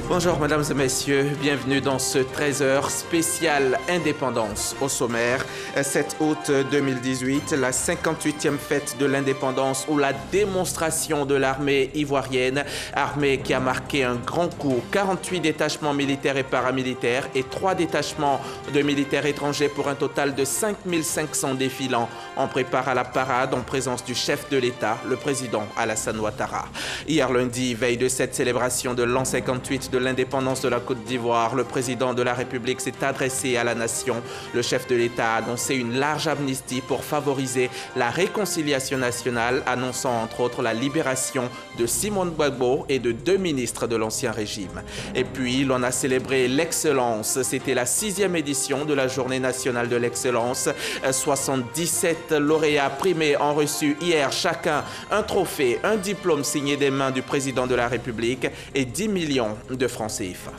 Bonjour mesdames et messieurs, bienvenue dans ce 13h spécial Indépendance. Au sommaire, 7 août 2018, la 58e fête de l'indépendance ou la démonstration de l'armée ivoirienne, armée qui a marqué un grand coup, 48 détachements militaires et paramilitaires et 3 détachements de militaires étrangers pour un total de 5500 défilants. On prépare à la parade en présence du chef de l'État, le président Alassane Ouattara. Hier lundi, veille de cette célébration de l'an 58 de l'indépendance de la Côte d'Ivoire, le président de la République s'est adressé à la nation. Le chef de l'État a annoncé une large amnistie pour favoriser la réconciliation nationale, annonçant entre autres la libération de Simone Gbagbo et de 2 ministres de l'ancien régime. Et puis, l'on a célébré l'excellence. C'était la 6e édition de la Journée nationale de l'excellence. 77 lauréats primés ont reçu hier chacun un trophée, un diplôme signé des mains du président de la République et 10 millions de francs CFA.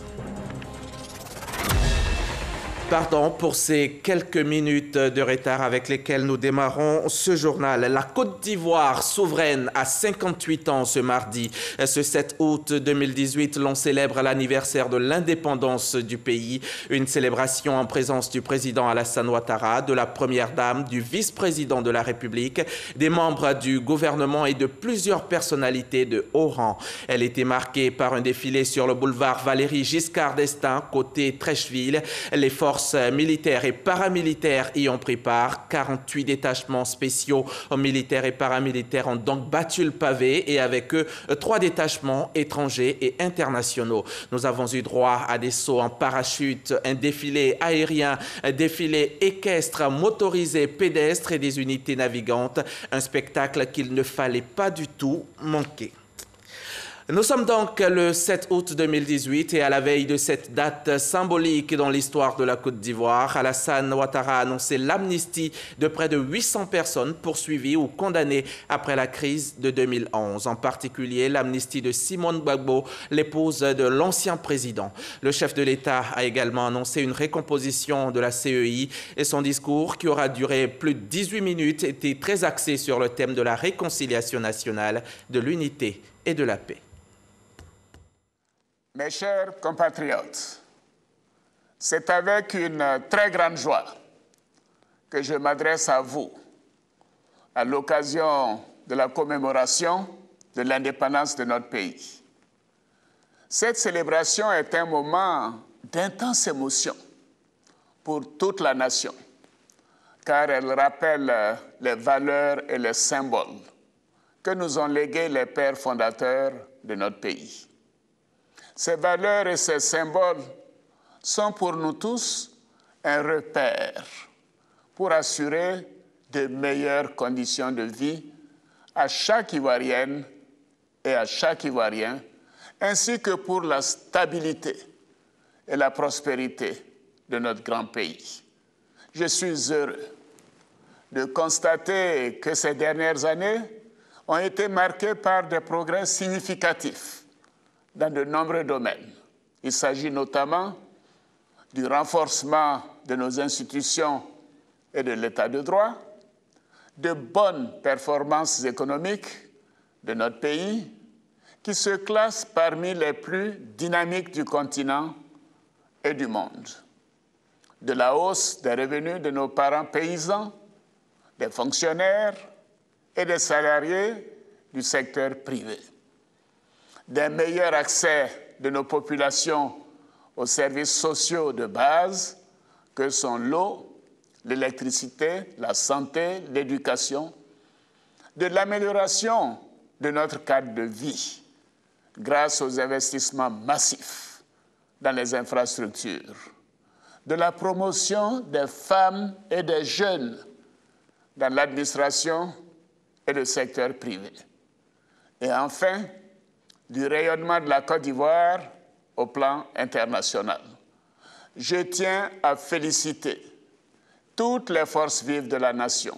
Pardon pour ces quelques minutes de retard avec lesquelles nous démarrons ce journal. La Côte d'Ivoire souveraine à 58 ans ce mardi. Ce 7 août 2018, l'on célèbre l'anniversaire de l'indépendance du pays. Une célébration en présence du président Alassane Ouattara, de la première dame, du vice-président de la République, des membres du gouvernement et de plusieurs personnalités de haut rang. Elle était marquée par un défilé sur le boulevard Valéry Giscard d'Estaing, côté Treichville. Les forces militaires et paramilitaires y ont pris part. 48 détachements spéciaux militaires et paramilitaires ont donc battu le pavé et avec eux 3 détachements étrangers et internationaux. Nous avons eu droit à des sauts en parachute, un défilé aérien, un défilé équestre, motorisé, pédestre et des unités navigantes. Un spectacle qu'il ne fallait pas du tout manquer. Nous sommes donc le 7 août 2018 et à la veille de cette date symbolique dans l'histoire de la Côte d'Ivoire, Alassane Ouattara a annoncé l'amnistie de près de 800 personnes poursuivies ou condamnées après la crise de 2011. En particulier, l'amnistie de Simone Gbagbo, l'épouse de l'ancien président. Le chef de l'État a également annoncé une récomposition de la CEI et son discours, qui aura duré plus de 18 minutes, était très axé sur le thème de la réconciliation nationale, de l'unité et de la paix. Mes chers compatriotes, c'est avec une très grande joie que je m'adresse à vous à l'occasion de la commémoration de l'indépendance de notre pays. Cette célébration est un moment d'intense émotion pour toute la nation, car elle rappelle les valeurs et les symboles que nous ont légués les pères fondateurs de notre pays. Ces valeurs et ces symboles sont pour nous tous un repère pour assurer de meilleures conditions de vie à chaque Ivoirienne et à chaque Ivoirien, ainsi que pour la stabilité et la prospérité de notre grand pays. Je suis heureux de constater que ces dernières années ont été marquées par des progrès significatifs dans de nombreux domaines. Il s'agit notamment du renforcement de nos institutions et de l'état de droit, de bonnes performances économiques de notre pays, qui se classent parmi les plus dynamiques du continent et du monde, de la hausse des revenus de nos parents paysans, des fonctionnaires et des salariés du secteur privé, d'un meilleur accès de nos populations aux services sociaux de base que sont l'eau, l'électricité, la santé, l'éducation, de l'amélioration de notre cadre de vie grâce aux investissements massifs dans les infrastructures, de la promotion des femmes et des jeunes dans l'administration et le secteur privé, et enfin, du rayonnement de la Côte d'Ivoire au plan international. Je tiens à féliciter toutes les forces vives de la nation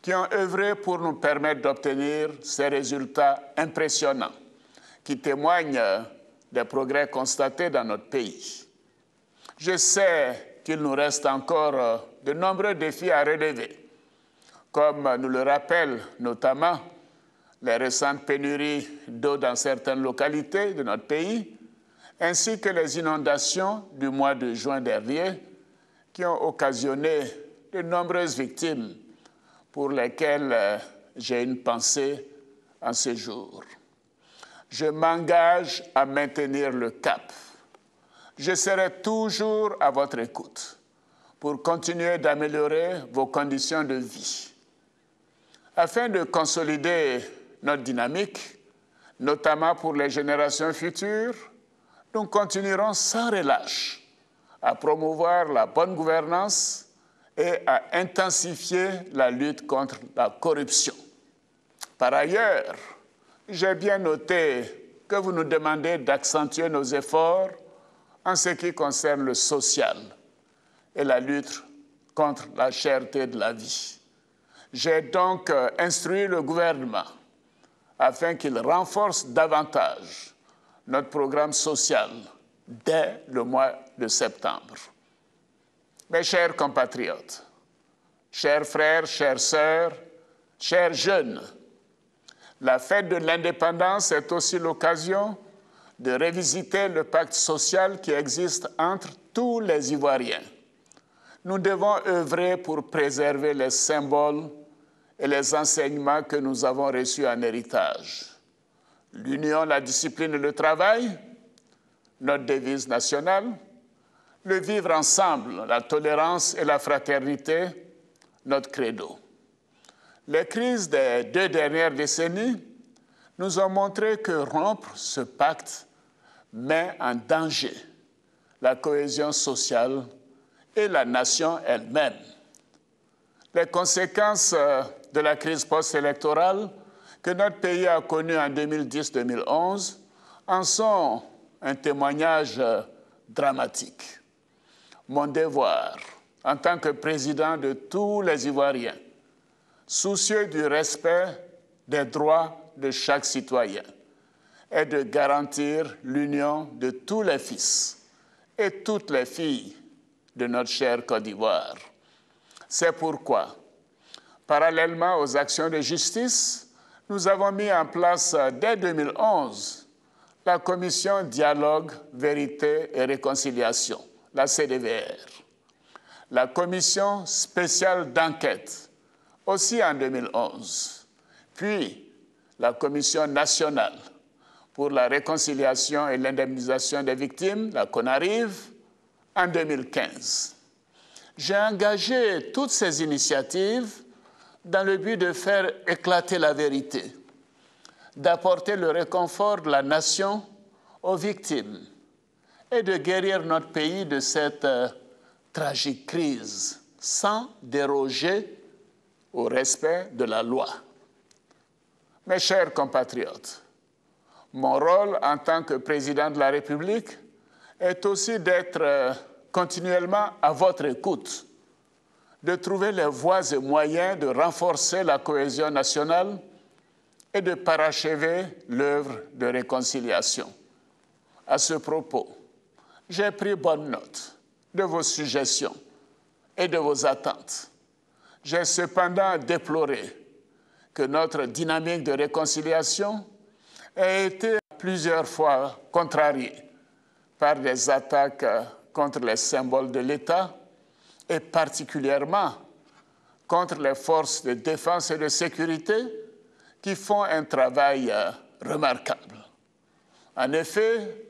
qui ont œuvré pour nous permettre d'obtenir ces résultats impressionnants qui témoignent des progrès constatés dans notre pays. Je sais qu'il nous reste encore de nombreux défis à relever, comme nous le rappellent notamment les récentes pénuries d'eau dans certaines localités de notre pays, ainsi que les inondations du mois de juin dernier qui ont occasionné de nombreuses victimes pour lesquelles j'ai une pensée en ce jour. Je m'engage à maintenir le cap. Je serai toujours à votre écoute pour continuer d'améliorer vos conditions de vie. Afin de consolider notre dynamique, notamment pour les générations futures, nous continuerons sans relâche à promouvoir la bonne gouvernance et à intensifier la lutte contre la corruption. Par ailleurs, j'ai bien noté que vous nous demandez d'accentuer nos efforts en ce qui concerne le social et la lutte contre la cherté de la vie. J'ai donc instruit le gouvernement afin qu'il renforce davantage notre programme social dès le mois de septembre. Mes chers compatriotes, chers frères, chères sœurs, chers jeunes, la fête de l'indépendance est aussi l'occasion de revisiter le pacte social qui existe entre tous les Ivoiriens. Nous devons œuvrer pour préserver les symboles et les enseignements que nous avons reçus en héritage. L'union, la discipline et le travail, notre devise nationale, le vivre ensemble, la tolérance et la fraternité, notre credo. Les crises des 2 dernières décennies nous ont montré que rompre ce pacte met en danger la cohésion sociale et la nation elle-même. Les conséquences de la crise post-électorale que notre pays a connue en 2010-2011 en sont un témoignage dramatique. Mon devoir, en tant que président de tous les Ivoiriens, soucieux du respect des droits de chaque citoyen, est de garantir l'union de tous les fils et toutes les filles de notre chère Côte d'Ivoire. C'est pourquoi, parallèlement aux actions de justice, nous avons mis en place dès 2011 la Commission Dialogue, Vérité et Réconciliation, la CDVR, la Commission spéciale d'enquête, aussi en 2011, puis la Commission nationale pour la réconciliation et l'indemnisation des victimes, la CONARIV, en 2015. J'ai engagé toutes ces initiatives dans le but de faire éclater la vérité, d'apporter le réconfort de la nation aux victimes et de guérir notre pays de cette tragique crise sans déroger au respect de la loi. Mes chers compatriotes, mon rôle en tant que président de la République est aussi d'être continuellement à votre écoute, de trouver les voies et moyens de renforcer la cohésion nationale et de parachever l'œuvre de réconciliation. À ce propos, j'ai pris bonne note de vos suggestions et de vos attentes. J'ai cependant déploré que notre dynamique de réconciliation ait été plusieurs fois contrariée par des attaques contre les symboles de l'État et particulièrement contre les forces de défense et de sécurité qui font un travail remarquable. En effet,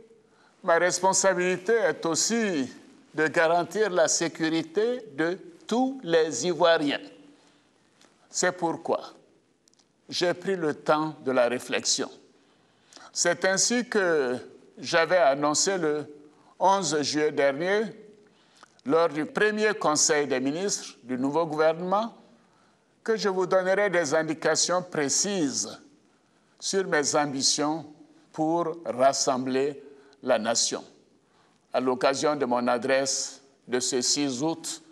ma responsabilité est aussi de garantir la sécurité de tous les Ivoiriens. C'est pourquoi j'ai pris le temps de la réflexion. C'est ainsi que j'avais annoncé le 11 juillet dernier, lors du premier Conseil des ministres du nouveau gouvernement, que je vous donnerai des indications précises sur mes ambitions pour rassembler la nation, à l'occasion de mon adresse de ce 6 août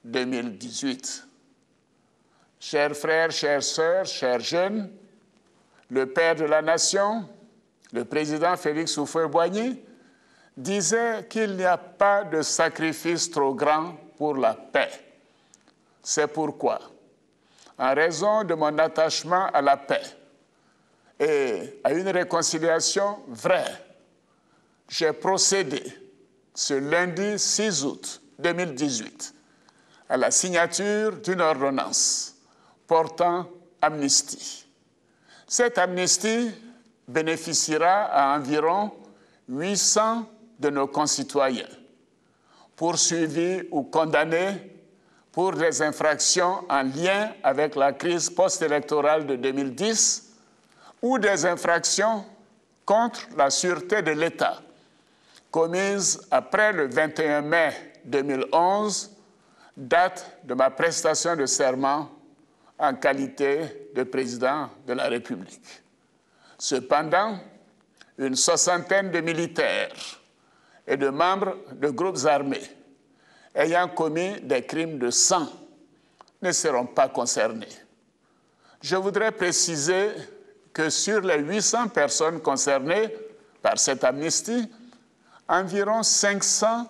2018. Chers frères, chères sœurs, chers jeunes, le père de la nation, le président Félix Houphouët-Boigny, disait qu'il n'y a pas de sacrifice trop grand pour la paix. C'est pourquoi, en raison de mon attachement à la paix et à une réconciliation vraie, j'ai procédé ce lundi 6 août 2018 à la signature d'une ordonnance portant amnistie. Cette amnistie bénéficiera à environ 800 de nos concitoyens poursuivis ou condamnés pour des infractions en lien avec la crise post-électorale de 2010 ou des infractions contre la sûreté de l'État commises après le 21 mai 2011, date de ma prestation de serment en qualité de président de la République. Cependant, une soixantaine de militaires et de membres de groupes armés ayant commis des crimes de sang ne seront pas concernés. Je voudrais préciser que sur les 800 personnes concernées par cette amnistie, environ 500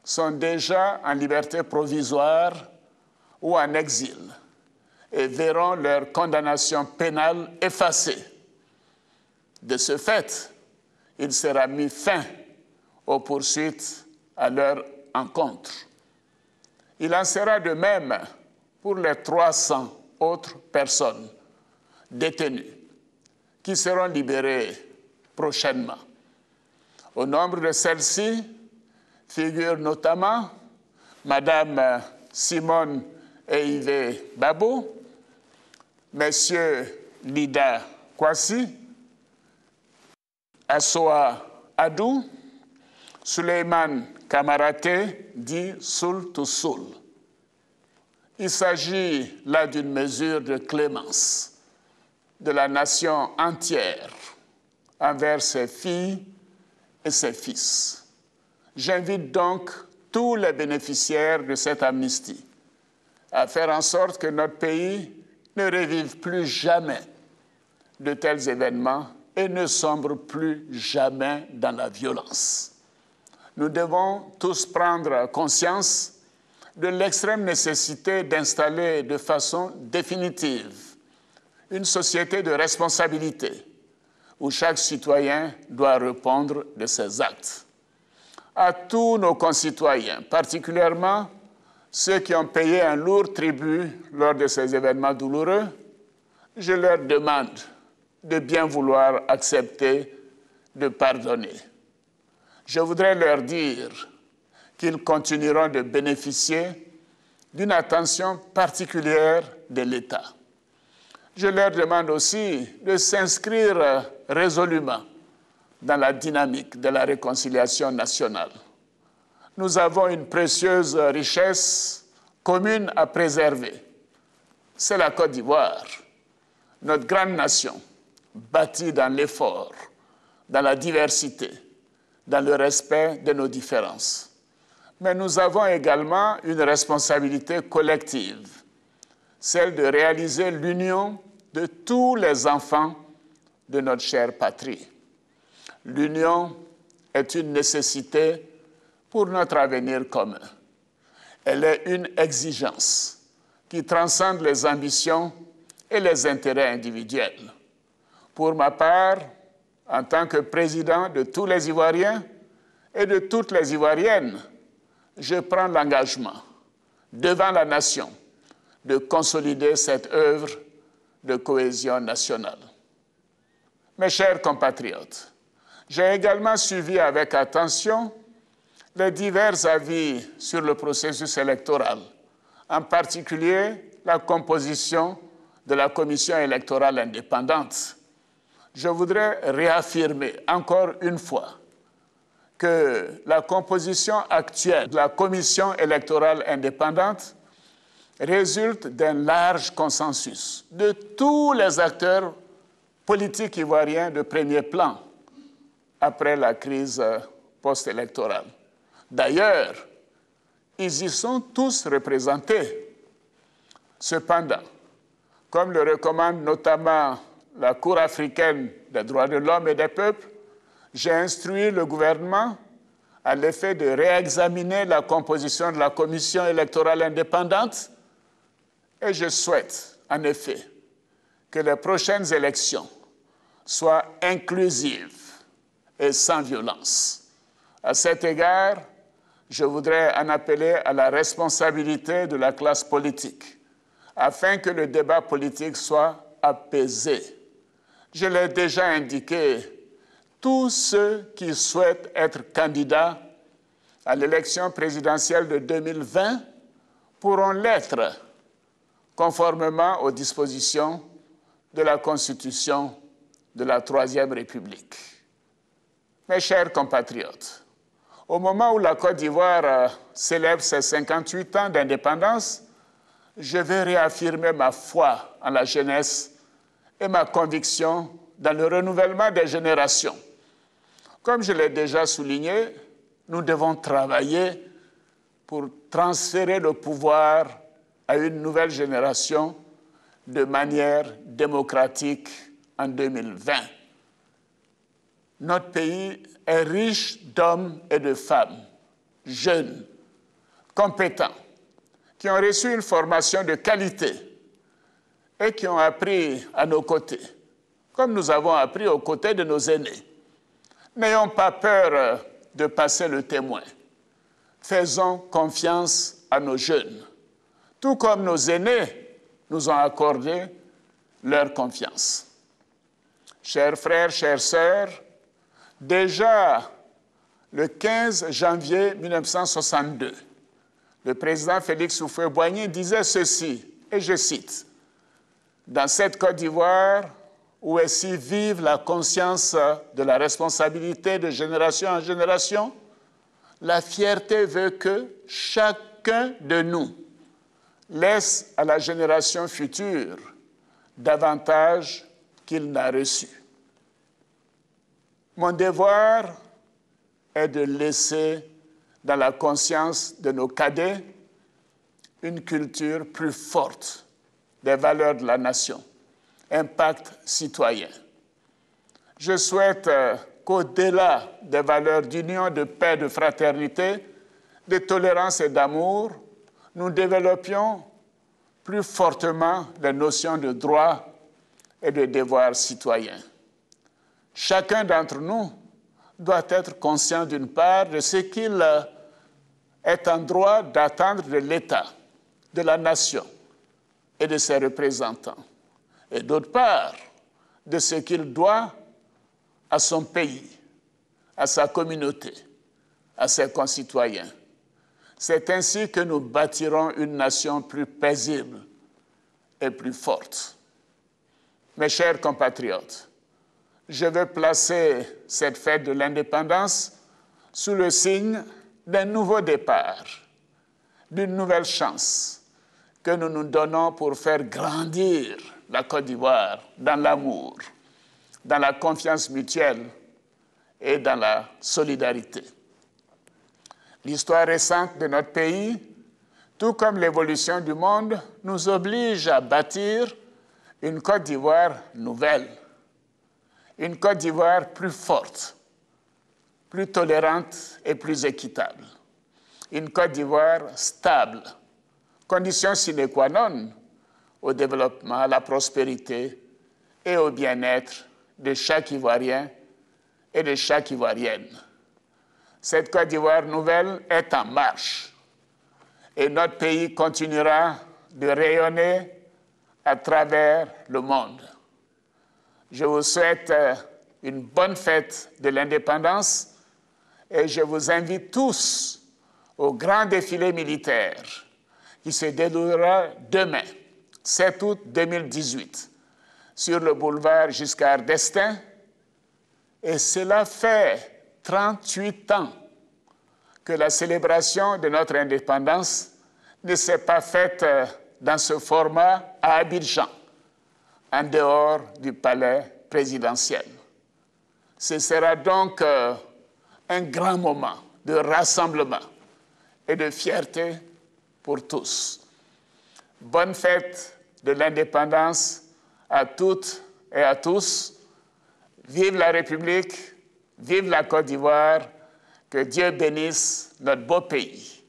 sont déjà en liberté provisoire ou en exil et verront leur condamnation pénale effacée. De ce fait, il sera mis fin aux poursuites à leur encontre. Il en sera de même pour les 300 autres personnes détenues qui seront libérées prochainement. Au nombre de celles-ci figurent notamment Mme Simone Eivé Babo, M. Lida Kwasi, Assoa Adou, Suleiman Kamarate, dit Soul to Soul. Il s'agit là d'une mesure de clémence de la nation entière envers ses filles et ses fils. J'invite donc tous les bénéficiaires de cette amnistie à faire en sorte que notre pays ne revive plus jamais de tels événements et ne sombre plus jamais dans la violence. Nous devons tous prendre conscience de l'extrême nécessité d'installer de façon définitive une société de responsabilité où chaque citoyen doit répondre de ses actes. À tous nos concitoyens, particulièrement ceux qui ont payé un lourd tribut lors de ces événements douloureux, je leur demande de bien vouloir accepter de pardonner. Je voudrais leur dire qu'ils continueront de bénéficier d'une attention particulière de l'État. Je leur demande aussi de s'inscrire résolument dans la dynamique de la réconciliation nationale. Nous avons une précieuse richesse commune à préserver. C'est la Côte d'Ivoire, notre grande nation, bâtie dans l'effort, dans la diversité, dans le respect de nos différences. Mais nous avons également une responsabilité collective, celle de réaliser l'union de tous les enfants de notre chère patrie. L'union est une nécessité pour notre avenir commun. Elle est une exigence qui transcende les ambitions et les intérêts individuels. Pour ma part, en tant que président de tous les Ivoiriens et de toutes les Ivoiriennes, je prends l'engagement devant la nation de consolider cette œuvre de cohésion nationale. Mes chers compatriotes, j'ai également suivi avec attention les divers avis sur le processus électoral, en particulier la composition de la commission électorale indépendante. Je voudrais réaffirmer encore une fois que la composition actuelle de la commission électorale indépendante résulte d'un large consensus de tous les acteurs politiques ivoiriens de premier plan après la crise post-électorale. D'ailleurs, ils y sont tous représentés. Cependant, comme le recommande notamment la Cour africaine des droits de l'homme et des peuples, j'ai instruit le gouvernement à l'effet de réexaminer la composition de la commission électorale indépendante et je souhaite, en effet, que les prochaines élections soient inclusives, et sans violence. À cet égard, je voudrais en appeler à la responsabilité de la classe politique afin que le débat politique soit apaisé. Je l'ai déjà indiqué, tous ceux qui souhaitent être candidats à l'élection présidentielle de 2020 pourront l'être conformément aux dispositions de la Constitution de la Troisième République. Mes chers compatriotes, au moment où la Côte d'Ivoire célèbre ses 58 ans d'indépendance, je vais réaffirmer ma foi en la jeunesse et ma conviction dans le renouvellement des générations. Comme je l'ai déjà souligné, nous devons travailler pour transférer le pouvoir à une nouvelle génération de manière démocratique en 2020. Notre pays est riche d'hommes et de femmes, jeunes, compétents, qui ont reçu une formation de qualité et qui ont appris à nos côtés, comme nous avons appris aux côtés de nos aînés. N'ayons pas peur de passer le témoin. Faisons confiance à nos jeunes, tout comme nos aînés nous ont accordé leur confiance. Chers frères, chères sœurs, déjà le 15 janvier 1962, le président Félix Houphouët-Boigny disait ceci, et je cite, « Dans cette Côte d'Ivoire, où est si vive la conscience de la responsabilité de génération en génération, la fierté veut que chacun de nous laisse à la génération future davantage qu'il n'a reçu. Mon devoir est de laisser dans la conscience de nos cadets une culture plus forte des valeurs de la nation, impact citoyen. Je souhaite qu'au-delà des valeurs d'union, de paix, de fraternité, de tolérance et d'amour, nous développions plus fortement les notions de droit et de devoir citoyen. Chacun d'entre nous doit être conscient d'une part de ce qu'il est en droit d'attendre de l'État, de la nation et de ses représentants, et d'autre part de ce qu'il doit à son pays, à sa communauté, à ses concitoyens. C'est ainsi que nous bâtirons une nation plus paisible et plus forte. Mes chers compatriotes, je veux placer cette fête de l'indépendance sous le signe d'un nouveau départ, d'une nouvelle chance que nous nous donnons pour faire grandir la Côte d'Ivoire dans l'amour, dans la confiance mutuelle et dans la solidarité. L'histoire récente de notre pays, tout comme l'évolution du monde, nous oblige à bâtir une Côte d'Ivoire nouvelle, une Côte d'Ivoire plus forte, plus tolérante et plus équitable, une Côte d'Ivoire stable, condition sine qua non au développement, à la prospérité et au bien-être de chaque Ivoirien et de chaque Ivoirienne. Cette Côte d'Ivoire nouvelle est en marche et notre pays continuera de rayonner à travers le monde. Je vous souhaite une bonne fête de l'indépendance et je vous invite tous au grand défilé militaire qui se déroulera demain, 7 août 2018, sur le boulevard Giscard d'Estaing. Et cela fait 38 ans que la célébration de notre indépendance ne s'est pas faite dans ce format à Abidjan, en dehors du palais présidentiel. Ce sera donc un grand moment de rassemblement et de fierté pour tous. Bonne fête de l'indépendance à toutes et à tous. Vive la République, vive la Côte d'Ivoire, que Dieu bénisse notre beau pays.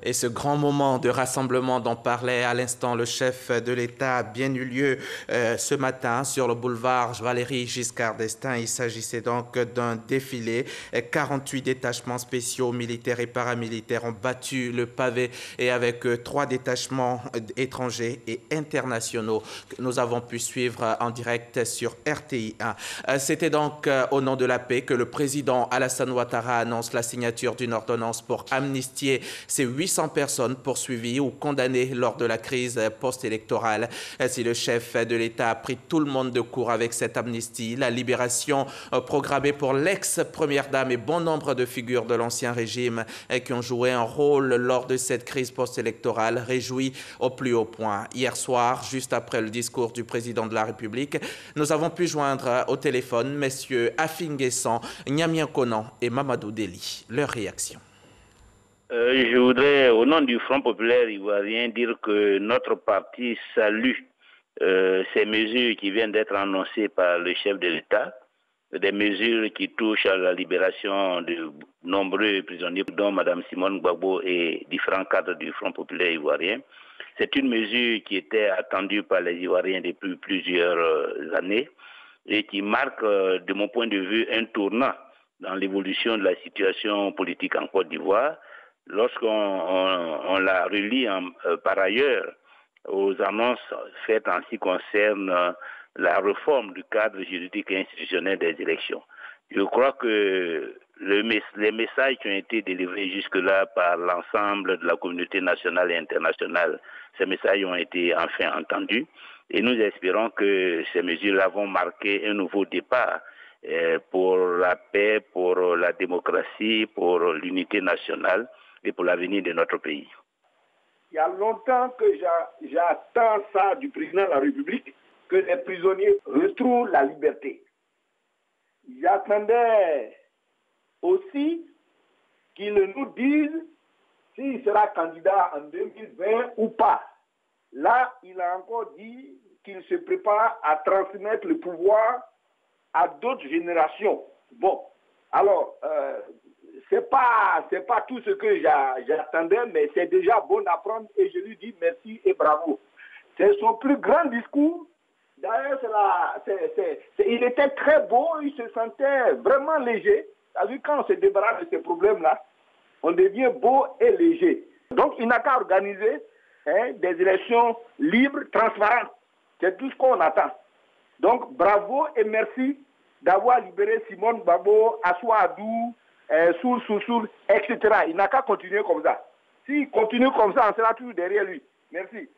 Et ce grand moment de rassemblement dont parlait à l'instant le chef de l'État a bien eu lieu ce matin sur le boulevard Valéry Giscard d'Estaing. Il s'agissait donc d'un défilé. 48 détachements spéciaux militaires et paramilitaires ont battu le pavé et avec 3 détachements étrangers et internationaux que nous avons pu suivre en direct sur RTI 1. C'était donc au nom de la paix que le président Alassane Ouattara annonce la signature d'une ordonnance pour amnistier ces 800 personnes poursuivies ou condamnées lors de la crise post-électorale. Si le chef de l'État a pris tout le monde de court avec cette amnistie, la libération programmée pour l'ex-première dame et bon nombre de figures de l'ancien régime qui ont joué un rôle lors de cette crise post-électorale réjouit au plus haut point. Hier soir, juste après le discours du président de la République, nous avons pu joindre au téléphone messieurs Afinguessan, Nyamien Konan et Mamadou Deli. Leur réaction. Je voudrais, au nom du Front populaire ivoirien, dire que notre parti salue ces mesures qui viennent d'être annoncées par le chef de l'État, des mesures qui touchent à la libération de nombreux prisonniers, dont Mme Simone Gbagbo et différents cadres du Front populaire ivoirien. C'est une mesure qui était attendue par les Ivoiriens depuis plusieurs années et qui marque, de mon point de vue, un tournant dans l'évolution de la situation politique en Côte d'Ivoire. Lorsqu'on la relie par ailleurs aux annonces faites en ce qui concerne la réforme du cadre juridique et institutionnel des élections. Je crois que les messages qui ont été délivrés jusque-là par l'ensemble de la communauté nationale et internationale, ces messages ont été enfin entendus et nous espérons que ces mesures-là vont marquer un nouveau départ pour la paix, pour la démocratie, pour l'unité nationale et pour l'avenir de notre pays. Il y a longtemps que j'attends ça du président de la République, que les prisonniers retrouvent la liberté. J'attendais aussi qu'il nous dise s'il sera candidat en 2020 ou pas. Là, il a encore dit qu'il se prépare à transmettre le pouvoir à d'autres générations. Bon, alors, c'est pas tout ce que j'attendais, mais c'est déjà bon d'apprendre et je lui dis merci et bravo. C'est son plus grand discours. D'ailleurs, il était très beau, il se sentait vraiment léger. C'est-à-dire quand on se débarrasse de ces problèmes-là, on devient beau et léger. Donc, il n'a qu'à organiser des élections libres, transparentes. C'est tout ce qu'on attend. Donc, bravo et merci d'avoir libéré Simone Gbagbo, Assou Adou, Soul, etc. Il n'a qu'à continuer comme ça. S'il continue comme ça, on sera toujours derrière lui. Merci.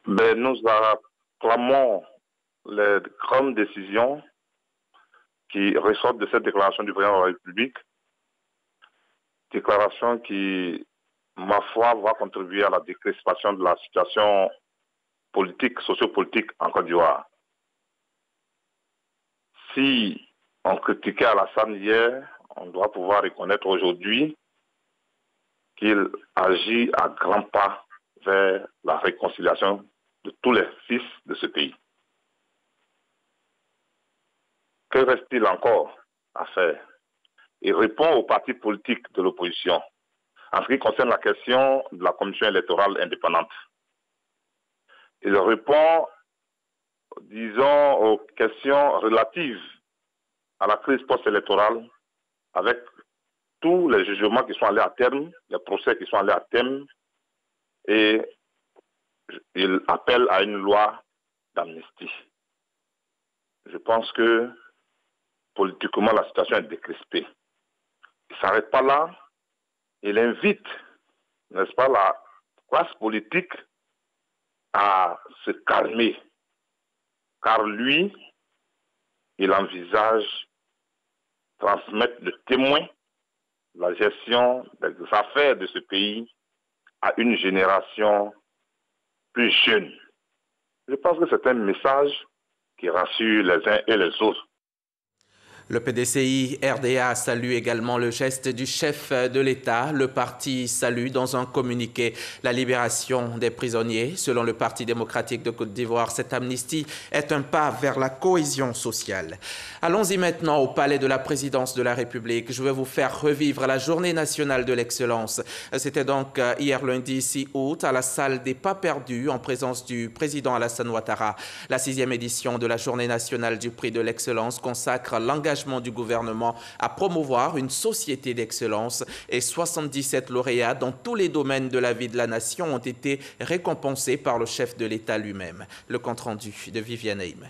Ben, nous acclamons les grandes décisions qui ressortent de cette déclaration du président de la République. Déclaration qui, ma foi, va contribuer à la décrispation de la situation politique, sociopolitique en Côte d'Ivoire. Si on critiquait Alassane hier, on doit pouvoir reconnaître aujourd'hui qu'il agit à grands pas vers la réconciliation de tous les fils de ce pays. Que reste-t-il encore à faire? Il répond aux partis politiques de l'opposition en ce qui concerne la question de la commission électorale indépendante. Il répond, disons, aux questions relatives à la crise post-électorale avec tous les jugements qui sont allés à terme, les procès qui sont allés à terme, et il appelle à une loi d'amnistie. Je pense que politiquement, la situation est décrispée. Il ne s'arrête pas là. Il invite, n'est-ce pas, la classe politique à se calmer. Car lui, il envisage transmettre le témoin de la gestion des affaires de ce pays à une génération plus jeune. Je pense que c'est un message qui rassure les uns et les autres. Le PDCI RDA salue également le geste du chef de l'État. Le parti salue dans un communiqué la libération des prisonniers. Selon le Parti démocratique de Côte d'Ivoire, cette amnistie est un pas vers la cohésion sociale. Allons-y maintenant au palais de la présidence de la République. Je vais vous faire revivre la journée nationale de l'excellence. C'était donc hier lundi 6 août à la salle des Pas perdus en présence du président Alassane Ouattara. La 6e édition de la journée nationale du prix de l'excellence consacre l'engagement du gouvernement à promouvoir une société d'excellence et 77 lauréats dans tous les domaines de la vie de la nation ont été récompensés par le chef de l'État lui-même. Le compte-rendu de Viviane Haïm.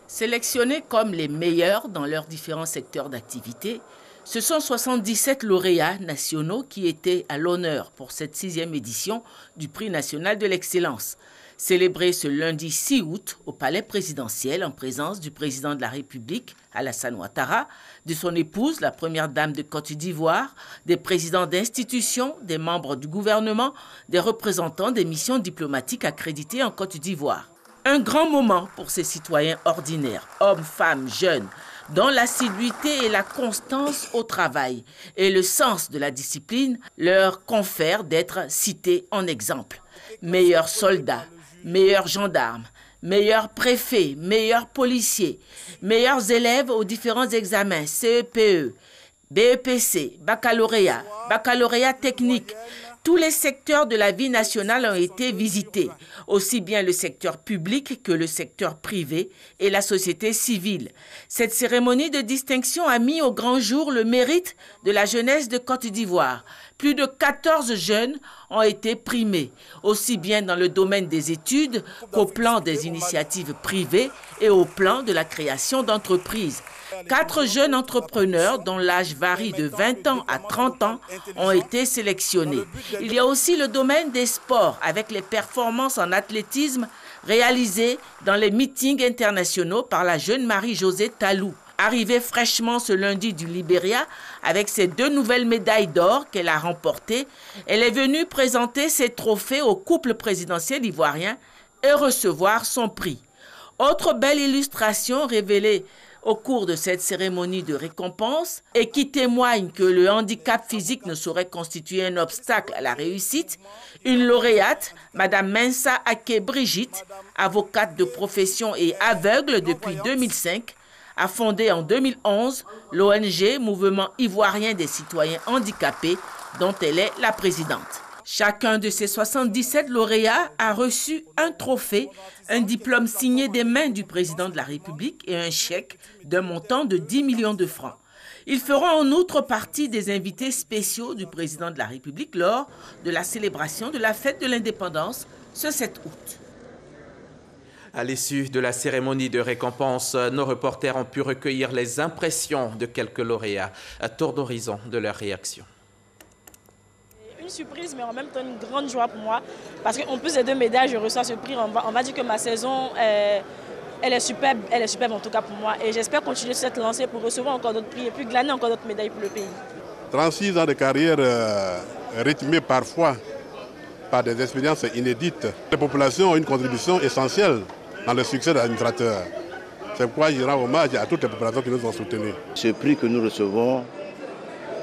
Sélectionnés comme les meilleurs dans leurs différents secteurs d'activité, ce sont 77 lauréats nationaux qui étaient à l'honneur pour cette 6e édition du prix national de l'excellence. Célébré ce lundi 6 août au palais présidentiel en présence du président de la République, Alassane Ouattara, de son épouse, la première dame de Côte d'Ivoire, des présidents d'institutions, des membres du gouvernement, des représentants des missions diplomatiques accréditées en Côte d'Ivoire. Un grand moment pour ces citoyens ordinaires, hommes, femmes, jeunes, dont l'assiduité et la constance au travail et le sens de la discipline leur confèrent d'être cités en exemple. Meilleurs soldats, meilleurs gendarmes, meilleurs préfets, meilleurs policiers, meilleurs élèves aux différents examens CEPE, BEPC, baccalauréat, baccalauréat technique. Tous les secteurs de la vie nationale ont été visités, aussi bien le secteur public que le secteur privé et la société civile. Cette cérémonie de distinction a mis au grand jour le mérite de la jeunesse de Côte d'Ivoire. Plus de 14 jeunes ont été primés, aussi bien dans le domaine des études qu'au plan des initiatives privées et au plan de la création d'entreprises. 4 jeunes entrepreneurs dont l'âge varie de 20 ans à 30 ans ont été sélectionnés. Il y a aussi le domaine des sports avec les performances en athlétisme réalisées dans les meetings internationaux par la jeune Marie-Josée Talou. Arrivée fraîchement ce lundi du Libéria avec ses 2 nouvelles médailles d'or qu'elle a remportées, elle est venue présenter ses trophées au couple présidentiel ivoirien et recevoir son prix. Autre belle illustration révélée au cours de cette cérémonie de récompense et qui témoigne que le handicap physique ne saurait constituer un obstacle à la réussite, une lauréate, Mme Mensa Ake Brigitte, avocate de profession et aveugle depuis 2005, a fondé en 2011 l'ONG Mouvement ivoirien des citoyens handicapés dont elle est la présidente. Chacun de ces 77 lauréats a reçu un trophée, un diplôme signé des mains du président de la République et un chèque d'un montant de 10 millions de francs. Ils feront en outre partie des invités spéciaux du président de la République lors de la célébration de la fête de l'indépendance ce 7 août. À l'issue de la cérémonie de récompense, nos reporters ont pu recueillir les impressions de quelques lauréats. À tour d'horizon de leur réaction. Une surprise, mais en même temps une grande joie pour moi. Parce qu'en plus des 2 médailles, je reçois ce prix. On va dire que ma saison, elle est superbe en tout cas pour moi. Et j'espère continuer sur cette lancée pour recevoir encore d'autres prix et puis glaner encore d'autres médailles pour le pays. 36 ans de carrière rythmée parfois par des expériences inédites. Les populations ont une contribution essentielle dans le succès de l'administrateur. C'est pourquoi je rends hommage à toutes les populations qui nous ont soutenus. Ce prix que nous recevons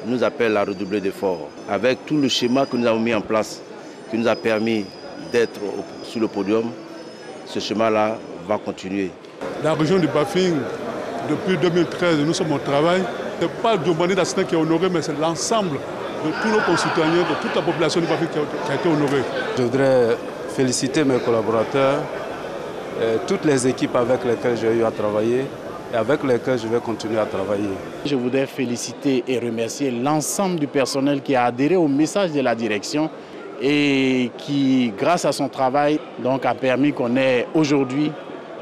nous appelle à redoubler d'efforts. Avec tout le schéma que nous avons mis en place, qui nous a permis d'être sur le podium, ce schéma-là va continuer. La région du Bafing, depuis 2013, nous sommes au travail. Ce n'est pas Djobani d'Assina qui est honoré, mais c'est l'ensemble de tous nos concitoyens, de toute la population du Bafing qui a été honorée. Je voudrais féliciter mes collaborateurs, toutes les équipes avec lesquelles j'ai eu à travailler et avec lesquelles je vais continuer à travailler. Je voudrais féliciter et remercier l'ensemble du personnel qui a adhéré au message de la direction et qui, grâce à son travail, donc, a permis qu'on ait aujourd'hui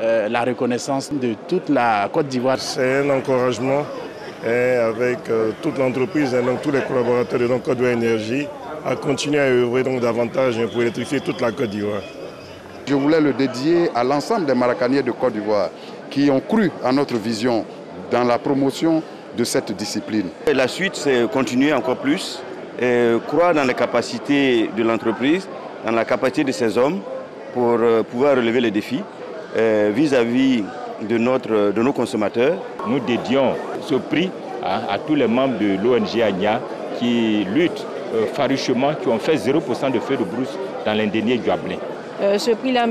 la reconnaissance de toute la Côte d'Ivoire. C'est un encouragement avec toute l'entreprise et donc tous les collaborateurs de Côte d'Ivoire Énergie à continuer à œuvrer donc davantage pour électrifier toute la Côte d'Ivoire. Je voulais le dédier à l'ensemble des maracaniers de Côte d'Ivoire qui ont cru à notre vision dans la promotion de cette discipline. Et la suite, c'est continuer encore plus, croire dans les capacités de l'entreprise, dans la capacité de ces hommes pour pouvoir relever les défis vis-à-vis de nos consommateurs. Nous dédions ce prix à tous les membres de l'ONG AGNA qui luttent farouchement, qui ont fait 0% de feu de brousse dans l'indénié du Ablin. Ce prix-là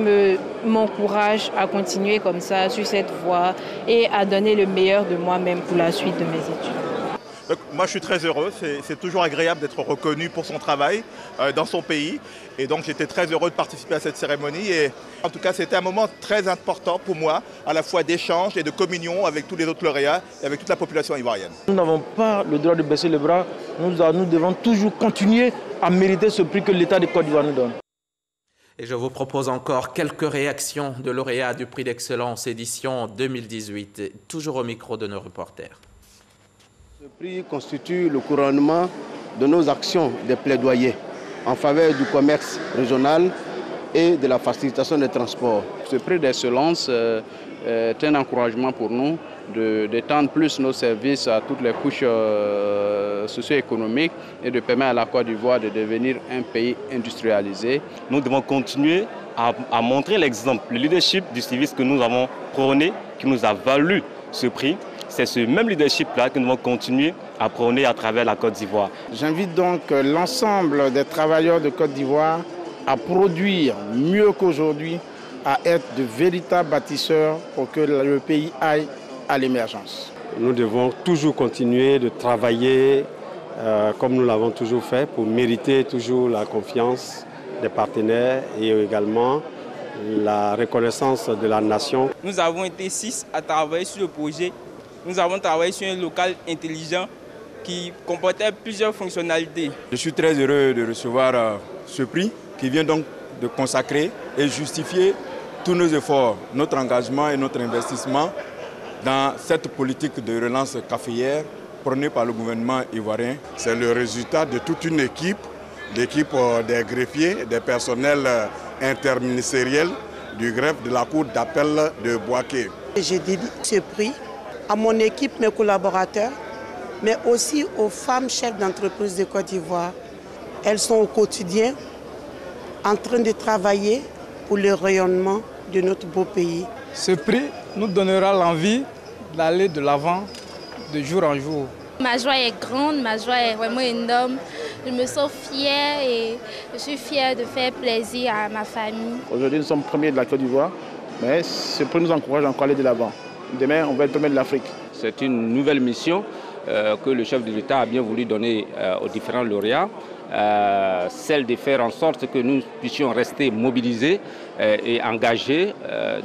m'encourage à continuer comme ça, sur cette voie, et à donner le meilleur de moi-même pour la suite de mes études. Donc, moi, je suis très heureux. C'est toujours agréable d'être reconnu pour son travail dans son pays. Et donc, j'étais très heureux de participer à cette cérémonie. Et en tout cas, c'était un moment très important pour moi, à la fois d'échange et de communion avec tous les autres lauréats et avec toute la population ivoirienne. Nous n'avons pas le droit de baisser les bras. Nous devons toujours continuer à mériter ce prix que l'État de Côte d'Ivoire nous donne. Et je vous propose encore quelques réactions de lauréats du prix d'excellence édition 2018, toujours au micro de nos reporters. Ce prix constitue le couronnement de nos actions de plaidoyer en faveur du commerce régional et de la facilitation des transports. Ce prix d'excellence est un encouragement pour nous d'étendre plus nos services à toutes les couches socio-économiques et de permettre à la Côte d'Ivoire de devenir un pays industrialisé. Nous devons continuer à montrer l'exemple, le leadership du service que nous avons prôné, qui nous a valu ce prix. C'est ce même leadership-là que nous devons continuer à prôner à travers la Côte d'Ivoire. J'invite donc l'ensemble des travailleurs de Côte d'Ivoire à produire mieux qu'aujourd'hui, à être de véritables bâtisseurs pour que le pays aille à l'émergence. Nous devons toujours continuer de travailler comme nous l'avons toujours fait pour mériter toujours la confiance des partenaires et également la reconnaissance de la nation. Nous avons été 6 à travailler sur le projet. Nous avons travaillé sur un local intelligent qui comportait plusieurs fonctionnalités. Je suis très heureux de recevoir ce prix qui vient donc de consacrer et justifier tous nos efforts, notre engagement et notre investissement dans cette politique de relance caféière prônée par le gouvernement ivoirien. C'est le résultat de toute une équipe, l'équipe des greffiers, des personnels interministériels du greffe de la cour d'appel de Bouaké. J'ai dédié ce prix à mon équipe, mes collaborateurs, mais aussi aux femmes chefs d'entreprise de Côte d'Ivoire. Elles sont au quotidien en train de travailler pour le rayonnement de notre beau pays. Ce prix nous donnera l'envie d'aller de l'avant de jour en jour. Ma joie est grande, ma joie est vraiment énorme. Je me sens fière et je suis fière de faire plaisir à ma famille. Aujourd'hui, nous sommes premiers de la Côte d'Ivoire, mais ce prix nous encourage encore à aller de l'avant. Demain, on va être premier de l'Afrique. C'est une nouvelle mission que le chef de l'État a bien voulu donner aux différents lauréats. Celle de faire en sorte que nous puissions rester mobilisés et engagés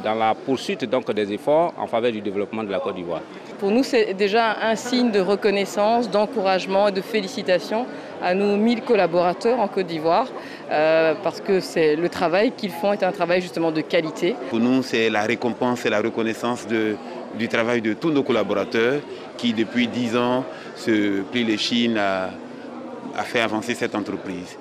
dans la poursuite donc, des efforts en faveur du développement de la Côte d'Ivoire. Pour nous, c'est déjà un signe de reconnaissance, d'encouragement et de félicitations à nos 1000 collaborateurs en Côte d'Ivoire parce que le travail qu'ils font est un travail justement de qualité. Pour nous, c'est la récompense et la reconnaissance du travail de tous nos collaborateurs qui, depuis 10 ans, se plient les chines à faire avancer cette entreprise.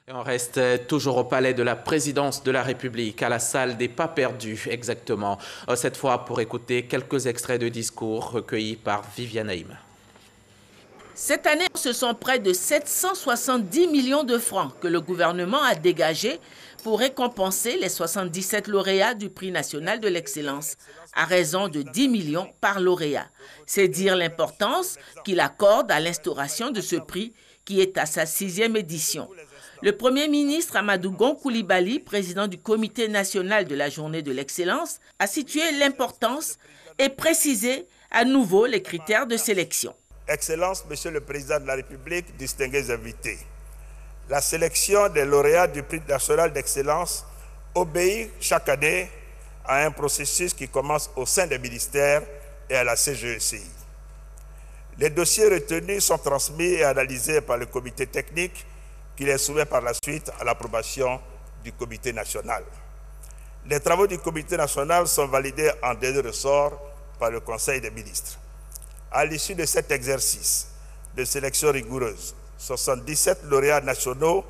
Et on reste toujours au palais de la présidence de la République, à la salle des pas perdus, exactement. Cette fois pour écouter quelques extraits de discours recueillis par Viviane Haïm. Cette année, ce sont près de 770 millions de francs que le gouvernement a dégagés pour récompenser les 77 lauréats du prix national de l'excellence, à raison de 10 millions par lauréat. C'est dire l'importance qu'il accorde à l'instauration de ce prix qui est à sa 6e édition. Le Premier ministre Amadou Gon Coulibaly, président du Comité national de la Journée de l'excellence, a situé l'importance et précisé à nouveau les critères de sélection. Excellences, Monsieur le Président de la République, distingués invités, la sélection des lauréats du prix national d'excellence obéit chaque année à un processus qui commence au sein des ministères et à la CGECI. Les dossiers retenus sont transmis et analysés par le comité technique qui les soumet par la suite à l'approbation du comité national. Les travaux du comité national sont validés en dernier ressort par le Conseil des ministres. À l'issue de cet exercice de sélection rigoureuse, 77 lauréats nationaux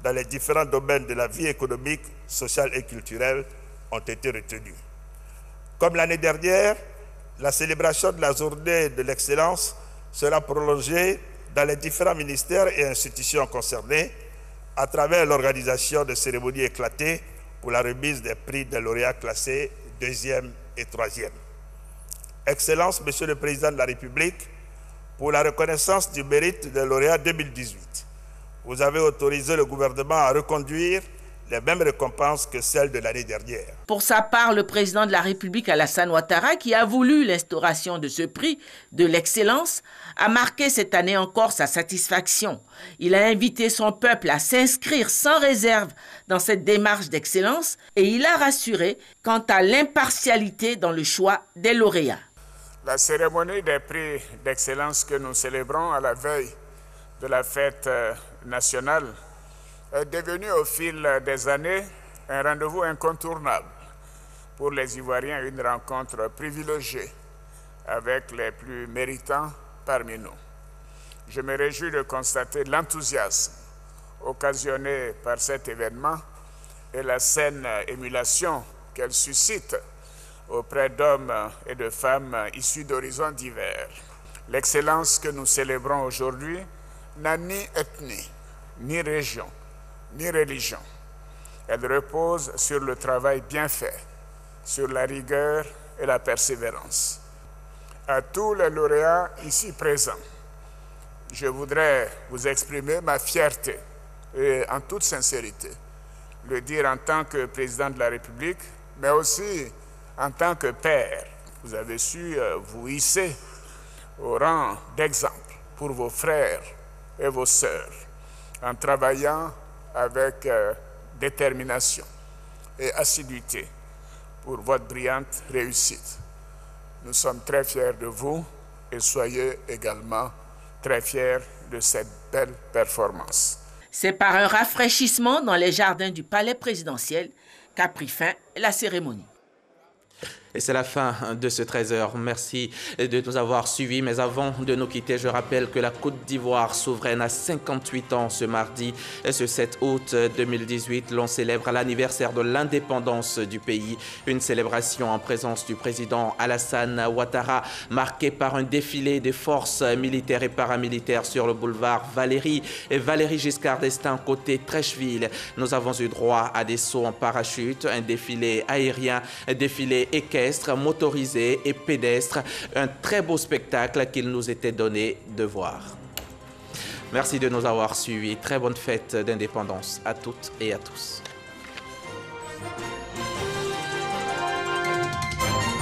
dans les différents domaines de la vie économique, sociale et culturelle ont été retenus. Comme l'année dernière, la célébration de la journée de l'excellence sera prolongée dans les différents ministères et institutions concernés à travers l'organisation de cérémonies éclatées pour la remise des prix des lauréats classés 2e et 3e. Excellence, Monsieur le Président de la République, pour la reconnaissance du mérite des lauréats 2018, vous avez autorisé le gouvernement à reconduire les mêmes récompenses que celles de l'année dernière. Pour sa part, le président de la République, Alassane Ouattara, qui a voulu l'instauration de ce prix de l'excellence, a marqué cette année encore sa satisfaction. Il a invité son peuple à s'inscrire sans réserve dans cette démarche d'excellence et il a rassuré quant à l'impartialité dans le choix des lauréats. La cérémonie des prix d'excellence que nous célébrons à la veille de la fête nationale est devenue au fil des années un rendez-vous incontournable pour les Ivoiriens, une rencontre privilégiée avec les plus méritants parmi nous. Je me réjouis de constater l'enthousiasme occasionné par cet événement et la saine émulation qu'elle suscite auprès d'hommes et de femmes issus d'horizons divers. L'excellence que nous célébrons aujourd'hui n'a ni ethnie, ni région, ni religion. Elle repose sur le travail bien fait, sur la rigueur et la persévérance. À tous les lauréats ici présents, je voudrais vous exprimer ma fierté et en toute sincérité, le dire en tant que président de la République, mais aussi en tant que père. Vous avez su vous hisser au rang d'exemple pour vos frères et vos sœurs en travaillant avec détermination et assiduité pour votre brillante réussite. Nous sommes très fiers de vous et soyez également très fiers de cette belle performance. C'est par un rafraîchissement dans les jardins du palais présidentiel qu'a pris fin la cérémonie. Et c'est la fin de ce 13h. Merci de nous avoir suivis. Mais avant de nous quitter, je rappelle que la Côte d'Ivoire souveraine a 58 ans ce mardi. Et ce 7 août 2018, l'on célèbre l'anniversaire de l'indépendance du pays. Une célébration en présence du président Alassane Ouattara, marquée par un défilé des forces militaires et paramilitaires sur le boulevard Valéry et Valéry Giscard d'Estaing côté Trècheville. Nous avons eu droit à des sauts en parachute, un défilé aérien, un défilé équestre, motorisés et pédestres. Un très beau spectacle qu'il nous était donné de voir. Merci de nous avoir suivis. Très bonne fête d'indépendance à toutes et à tous.